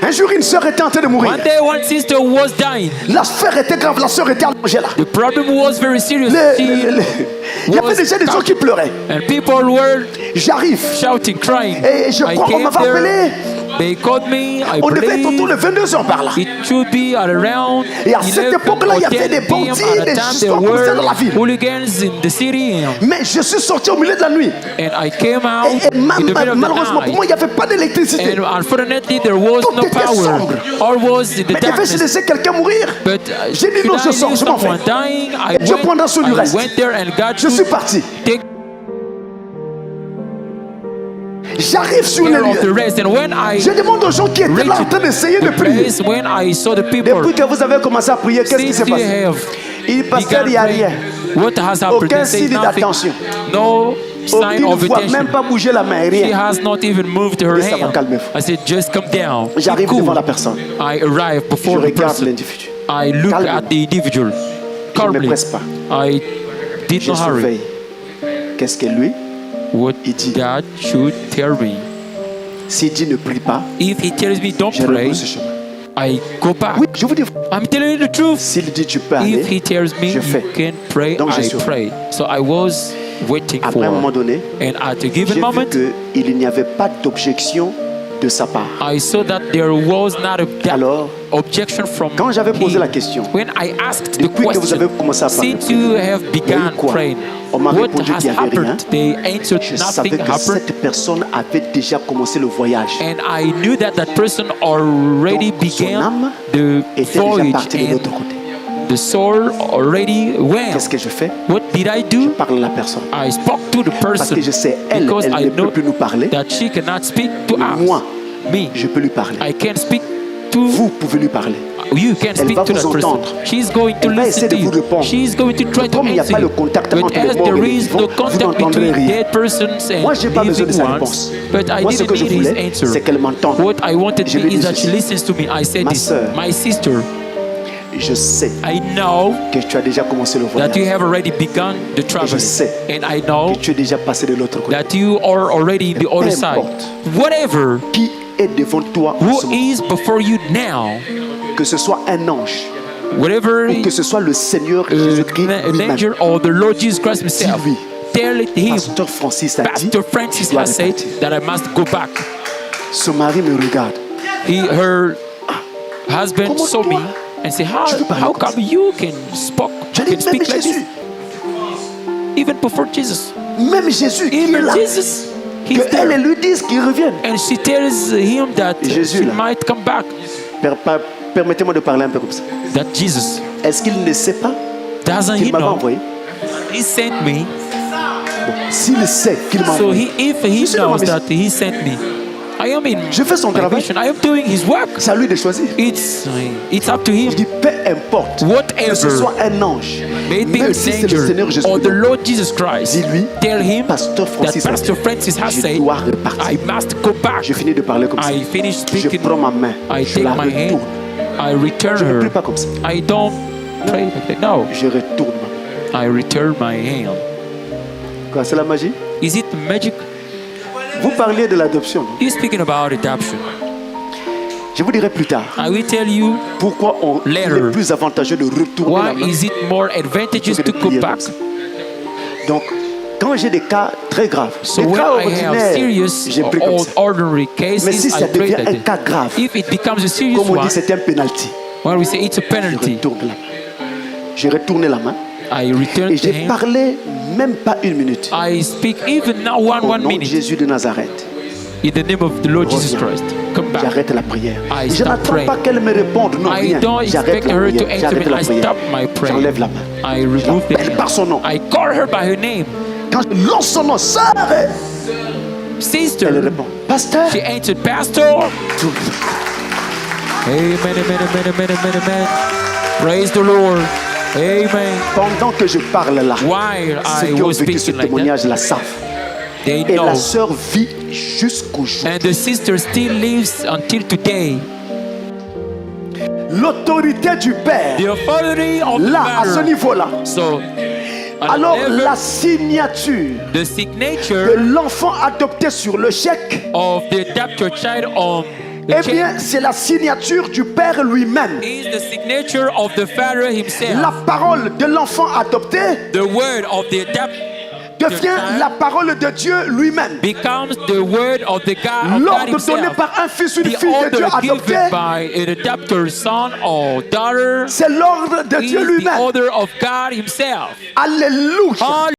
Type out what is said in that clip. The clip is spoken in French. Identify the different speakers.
Speaker 1: Un jour, une sœur était en train de mourir.
Speaker 2: One day, one sister was dying.
Speaker 1: L'affaire était grave, la sœur était allongée là.
Speaker 2: The problem was very serious.
Speaker 1: Il y avait déjà des gens qui pleuraient.
Speaker 2: And people were
Speaker 1: J'arrive.
Speaker 2: shouting, crying.
Speaker 1: Et je
Speaker 2: I
Speaker 1: crois qu'on
Speaker 2: came
Speaker 1: m'avait appelé.
Speaker 2: there. They called me. I
Speaker 1: On devait être autour de
Speaker 2: believe
Speaker 1: 22h par là.
Speaker 2: it should be at around
Speaker 1: Et à cette
Speaker 2: 11
Speaker 1: époque-là, il y
Speaker 2: or
Speaker 1: avait
Speaker 2: 10
Speaker 1: des
Speaker 2: p.m.
Speaker 1: bandits,
Speaker 2: At
Speaker 1: des
Speaker 2: the time, there
Speaker 1: histoires comme ça dans la
Speaker 2: were
Speaker 1: ville.
Speaker 2: hooligans in the city.
Speaker 1: Mais je suis sorti au milieu de la nuit.
Speaker 2: And I came out
Speaker 1: Et
Speaker 2: in the middle of
Speaker 1: malheureusement,
Speaker 2: the
Speaker 1: pour moi,
Speaker 2: night.
Speaker 1: il n'y avait pas d'électricité.
Speaker 2: And unfortunately, there was
Speaker 1: Tout
Speaker 2: no
Speaker 1: était
Speaker 2: power.
Speaker 1: sombre.
Speaker 2: All was in the
Speaker 1: Mais devais-je
Speaker 2: darkness.
Speaker 1: laisser quelqu'un mourir?
Speaker 2: But
Speaker 1: J'ai dit
Speaker 2: should
Speaker 1: non, je
Speaker 2: I
Speaker 1: sors,
Speaker 2: leave
Speaker 1: je m'en vais.
Speaker 2: someone dying? I
Speaker 1: Et Dieu prendra soin du reste.
Speaker 2: went there and God
Speaker 1: Je suis
Speaker 2: should
Speaker 1: parti.
Speaker 2: take
Speaker 1: J'arrive sur le
Speaker 2: care of the
Speaker 1: lieu.
Speaker 2: rest. And when I
Speaker 1: Je demande aux gens qui étaient là en train d'essayer de
Speaker 2: the
Speaker 1: prier.
Speaker 2: place, when I saw the people,
Speaker 1: Depuis que vous avez commencé à prier, qu'est-ce qui
Speaker 2: since
Speaker 1: s'est
Speaker 2: you
Speaker 1: passé?
Speaker 2: have
Speaker 1: Il pasteur, il n'y a rien.
Speaker 2: what has happened?
Speaker 1: Aucun
Speaker 2: They say
Speaker 1: signe
Speaker 2: nothing.
Speaker 1: d'attention.
Speaker 2: No sign
Speaker 1: Aucune
Speaker 2: of
Speaker 1: fois,
Speaker 2: attention.
Speaker 1: même pas bouger la main,
Speaker 2: She
Speaker 1: rien.
Speaker 2: has not even moved her
Speaker 1: Et ça va
Speaker 2: hand.
Speaker 1: calmer.
Speaker 2: I said, just come down.
Speaker 1: J'arrive
Speaker 2: Be cool.
Speaker 1: devant la personne.
Speaker 2: I arrive
Speaker 1: Je
Speaker 2: before the
Speaker 1: regarde
Speaker 2: person.
Speaker 1: l'individu.
Speaker 2: I look
Speaker 1: Calme.
Speaker 2: at the individual.
Speaker 1: Je ne me
Speaker 2: Calmly.
Speaker 1: presse pas.
Speaker 2: I did
Speaker 1: Je
Speaker 2: not hurry.
Speaker 1: surveille. Qu'est-ce que lui?
Speaker 2: What
Speaker 1: Il dit.
Speaker 2: God should tell me.
Speaker 1: S'il dit ne prie pas,
Speaker 2: If He tells me don't
Speaker 1: je
Speaker 2: pray,
Speaker 1: rebrousse ce chemin.
Speaker 2: I go back.
Speaker 1: Oui, je vous dis,
Speaker 2: I'm telling you the truth.
Speaker 1: s'il dit tu peux
Speaker 2: If
Speaker 1: aller,
Speaker 2: He tells me
Speaker 1: je
Speaker 2: you
Speaker 1: fais.
Speaker 2: can pray,
Speaker 1: Donc, je
Speaker 2: I
Speaker 1: surveille.
Speaker 2: pray. So I was waiting
Speaker 1: après un moment
Speaker 2: for.
Speaker 1: donné,
Speaker 2: And at a given
Speaker 1: j'ai vu
Speaker 2: moment,
Speaker 1: qu'il n'y avait pas d'objection de sa part.
Speaker 2: I saw that there was not a
Speaker 1: Alors,
Speaker 2: objection from
Speaker 1: quand j'avais posé
Speaker 2: him.
Speaker 1: la question,
Speaker 2: When I asked the
Speaker 1: depuis que vous avez
Speaker 2: question,
Speaker 1: commencé à parler,
Speaker 2: since you have
Speaker 1: il y a eu
Speaker 2: begun
Speaker 1: quoi?
Speaker 2: praying,
Speaker 1: On m'a
Speaker 2: what
Speaker 1: répondu
Speaker 2: has
Speaker 1: qu'il n'y avait rien.
Speaker 2: happened? They answered
Speaker 1: je savais
Speaker 2: nothing
Speaker 1: que
Speaker 2: happened.
Speaker 1: cette personne avait déjà commencé le voyage.
Speaker 2: And I knew that that person already
Speaker 1: Donc, son
Speaker 2: began
Speaker 1: âme
Speaker 2: the
Speaker 1: était déjà
Speaker 2: voyage
Speaker 1: partie de
Speaker 2: and
Speaker 1: l'autre côté.
Speaker 2: the soul already went.
Speaker 1: Qu'est-ce que je fais?
Speaker 2: What did I
Speaker 1: Je
Speaker 2: do?
Speaker 1: parle à la personne.
Speaker 2: I spoke to the
Speaker 1: Parce
Speaker 2: person
Speaker 1: que je sais, elle
Speaker 2: because I
Speaker 1: ne peut
Speaker 2: know
Speaker 1: plus nous parler.
Speaker 2: that she cannot speak to us.
Speaker 1: Moi,
Speaker 2: Me,
Speaker 1: je peux lui parler.
Speaker 2: I can speak to
Speaker 1: Vous pouvez lui parler.
Speaker 2: you. Can
Speaker 1: Elle
Speaker 2: speak
Speaker 1: va
Speaker 2: to
Speaker 1: vous
Speaker 2: that person.
Speaker 1: entendre.
Speaker 2: She's going to
Speaker 1: Elle va essayer
Speaker 2: listen to
Speaker 1: de vous
Speaker 2: you.
Speaker 1: répondre.
Speaker 2: She's going to try to
Speaker 1: Comme il n'y a
Speaker 2: answer
Speaker 1: pas
Speaker 2: you.
Speaker 1: le contact
Speaker 2: But
Speaker 1: entre les
Speaker 2: as
Speaker 1: morts et
Speaker 2: there
Speaker 1: les
Speaker 2: is
Speaker 1: vivants,
Speaker 2: no
Speaker 1: vous
Speaker 2: contact
Speaker 1: n'entendrez
Speaker 2: between
Speaker 1: rien.
Speaker 2: dead persons and
Speaker 1: Moi, je n'ai pas besoin de
Speaker 2: living
Speaker 1: sa
Speaker 2: ones,
Speaker 1: réponse.
Speaker 2: but I
Speaker 1: Moi, ce que
Speaker 2: didn't
Speaker 1: je
Speaker 2: need his
Speaker 1: voulais,
Speaker 2: answer.
Speaker 1: c'est qu'elle m'entende.
Speaker 2: What I wanted
Speaker 1: Je lui
Speaker 2: is
Speaker 1: dis
Speaker 2: that she
Speaker 1: ceci.
Speaker 2: listens to me. I said
Speaker 1: Ma
Speaker 2: this,
Speaker 1: sœur,
Speaker 2: my sister,
Speaker 1: Je sais
Speaker 2: I know
Speaker 1: que tu as déjà commencé le
Speaker 2: that
Speaker 1: voyage.
Speaker 2: you have already begun the travel,
Speaker 1: sais
Speaker 2: and I know
Speaker 1: Que tu es déjà passé de l'autre côté.
Speaker 2: that you are already in the other side.
Speaker 1: importe.
Speaker 2: Whatever,
Speaker 1: Qui est devant toi en ce
Speaker 2: who
Speaker 1: moment,
Speaker 2: is before you now,
Speaker 1: que ce soit un ange
Speaker 2: whatever
Speaker 1: ou que ce soit le Seigneur Jésus-Christ
Speaker 2: an
Speaker 1: lui-même.
Speaker 2: angel or the Lord Jesus Christ himself,
Speaker 1: Dis-lui,
Speaker 2: tell him,
Speaker 1: Pasteur Francis a dit,
Speaker 2: Pastor Francis
Speaker 1: tu dois
Speaker 2: has said
Speaker 1: repartir.
Speaker 2: that I must go back.
Speaker 1: Son mari me regarde.
Speaker 2: Her husband
Speaker 1: Comment
Speaker 2: saw
Speaker 1: toi,
Speaker 2: me and said,
Speaker 1: tu peux parler
Speaker 2: how
Speaker 1: comme
Speaker 2: come you can
Speaker 1: Je dis, même
Speaker 2: speak like
Speaker 1: Jésus,
Speaker 2: this? Even before Jesus.
Speaker 1: même Jésus qui est
Speaker 2: Even
Speaker 1: là,
Speaker 2: Jesus, he's
Speaker 1: que elle
Speaker 2: there.
Speaker 1: lui dise qu'il revienne.
Speaker 2: And she tells him that
Speaker 1: Jésus,
Speaker 2: he
Speaker 1: là.
Speaker 2: might come back.
Speaker 1: Permettez-moi de parler un peu comme ça.
Speaker 2: That Jesus,
Speaker 1: Est-ce qu'il ne sait pas
Speaker 2: doesn't
Speaker 1: qu'il
Speaker 2: he
Speaker 1: m'avait
Speaker 2: know?
Speaker 1: envoyé?
Speaker 2: He sent me.
Speaker 1: S'il sait qu'il m'a
Speaker 2: So
Speaker 1: envoyé,
Speaker 2: if
Speaker 1: Je
Speaker 2: he
Speaker 1: suis dans ma
Speaker 2: knows
Speaker 1: mission.
Speaker 2: that he sent me, I am in
Speaker 1: je fais son
Speaker 2: my
Speaker 1: travail,
Speaker 2: mission. I am doing his work.
Speaker 1: c'est à lui de choisir.
Speaker 2: It's up to him.
Speaker 1: Je dis, peu importe que ce
Speaker 2: Whatever,
Speaker 1: soit un ange,
Speaker 2: may it be
Speaker 1: même
Speaker 2: a
Speaker 1: si c'est le Seigneur
Speaker 2: angel
Speaker 1: Jésus,
Speaker 2: or the Lord Jesus Christ,
Speaker 1: dis-lui,
Speaker 2: tell him
Speaker 1: Pasteur
Speaker 2: that
Speaker 1: Francis a
Speaker 2: Pastor
Speaker 1: dit,
Speaker 2: Francis has
Speaker 1: je
Speaker 2: said,
Speaker 1: dois repartir.
Speaker 2: I must go back.
Speaker 1: Je finis de parler comme ça.
Speaker 2: I finish
Speaker 1: Je
Speaker 2: speaking.
Speaker 1: prends ma main,
Speaker 2: I
Speaker 1: je
Speaker 2: take
Speaker 1: la
Speaker 2: my hand.
Speaker 1: retourne.
Speaker 2: I return
Speaker 1: Je ne prie
Speaker 2: her.
Speaker 1: pas comme ça.
Speaker 2: I don't pray like that. No,
Speaker 1: Je retourne ma main.
Speaker 2: I return my hand.
Speaker 1: Quoi, c'est la magie?
Speaker 2: Is it magic?
Speaker 1: Vous parliez de l'adoption. non?
Speaker 2: You're speaking about adoption.
Speaker 1: Je vous dirai plus tard
Speaker 2: I will tell you
Speaker 1: pourquoi il
Speaker 2: Later.
Speaker 1: est plus avantageux de retourner la
Speaker 2: why
Speaker 1: main
Speaker 2: is it more advantageous
Speaker 1: plutôt que
Speaker 2: to
Speaker 1: de
Speaker 2: go
Speaker 1: prier
Speaker 2: back.
Speaker 1: comme ça. Donc, quand j'ai des cas très graves,
Speaker 2: So
Speaker 1: des
Speaker 2: when
Speaker 1: cas
Speaker 2: I have
Speaker 1: ordinaires,
Speaker 2: serious
Speaker 1: j'ai pris comme
Speaker 2: or
Speaker 1: ça.
Speaker 2: ordinary
Speaker 1: Mais si
Speaker 2: cases,
Speaker 1: ça
Speaker 2: I pray
Speaker 1: devient
Speaker 2: like
Speaker 1: un
Speaker 2: that.
Speaker 1: cas grave,
Speaker 2: If it becomes a serious
Speaker 1: comme on
Speaker 2: one,
Speaker 1: dit, c'est un penalty.
Speaker 2: when we say it's a
Speaker 1: Je
Speaker 2: penalty,
Speaker 1: retourne la main. J'ai retourné la main
Speaker 2: I return
Speaker 1: et
Speaker 2: the
Speaker 1: j'ai
Speaker 2: hand.
Speaker 1: parlé même pas une minute.
Speaker 2: I speak even now
Speaker 1: Au
Speaker 2: one
Speaker 1: nom de
Speaker 2: minute
Speaker 1: Jésus de Nazareth,
Speaker 2: in the name of the Lord Jesus
Speaker 1: Reviens.
Speaker 2: Christ. Come back.
Speaker 1: j'arrête la prière.
Speaker 2: I
Speaker 1: Je
Speaker 2: stop
Speaker 1: n'attends
Speaker 2: praying.
Speaker 1: pas qu'elle me réponde, non
Speaker 2: I
Speaker 1: rien.
Speaker 2: don't
Speaker 1: J'arrête
Speaker 2: expect
Speaker 1: la
Speaker 2: her to
Speaker 1: prière.
Speaker 2: answer
Speaker 1: J'arrête
Speaker 2: me.
Speaker 1: la
Speaker 2: I
Speaker 1: prière.
Speaker 2: stop my prayer.
Speaker 1: J'enlève la main.
Speaker 2: I
Speaker 1: Je
Speaker 2: remove the
Speaker 1: l'appelle par son nom.
Speaker 2: hand. I call her by her name.
Speaker 1: Quand je lance son nom, sœur, elle
Speaker 2: Sister.
Speaker 1: répond, pasteur.
Speaker 2: She answered, Pastor. Amen, amen, amen, amen, amen, amen. Praise the Lord. Amen.
Speaker 1: Pendant que je parle là,
Speaker 2: While
Speaker 1: ceux
Speaker 2: I
Speaker 1: qui ont
Speaker 2: was
Speaker 1: vécu ce
Speaker 2: speaking like that,
Speaker 1: témoignage la savent.
Speaker 2: they
Speaker 1: Et la
Speaker 2: know.
Speaker 1: sœur vit jusqu'au jour.
Speaker 2: And the sister still lives until today.
Speaker 1: L'autorité du Père,
Speaker 2: The authority of
Speaker 1: là, à ce
Speaker 2: the matter.
Speaker 1: niveau-là.
Speaker 2: So,
Speaker 1: Alors,
Speaker 2: whenever
Speaker 1: la signature
Speaker 2: the
Speaker 1: de
Speaker 2: signature
Speaker 1: l'enfant adopté sur le chèque
Speaker 2: of the adopted child on
Speaker 1: eh bien, c'est la signature du Père lui-même.
Speaker 2: is the signature of the Father himself.
Speaker 1: La parole de l'enfant adopté
Speaker 2: The word of the adopted
Speaker 1: devient la parole de Dieu lui-même.
Speaker 2: becomes the word of the God, of God
Speaker 1: L'ordre donné
Speaker 2: himself.
Speaker 1: par un fils ou une
Speaker 2: The
Speaker 1: fille de Dieu
Speaker 2: order
Speaker 1: adopté,
Speaker 2: given by an adopted son or daughter
Speaker 1: c'est l'ordre de
Speaker 2: is
Speaker 1: Dieu
Speaker 2: the
Speaker 1: lui-même.
Speaker 2: order of God himself.
Speaker 1: Alléluia.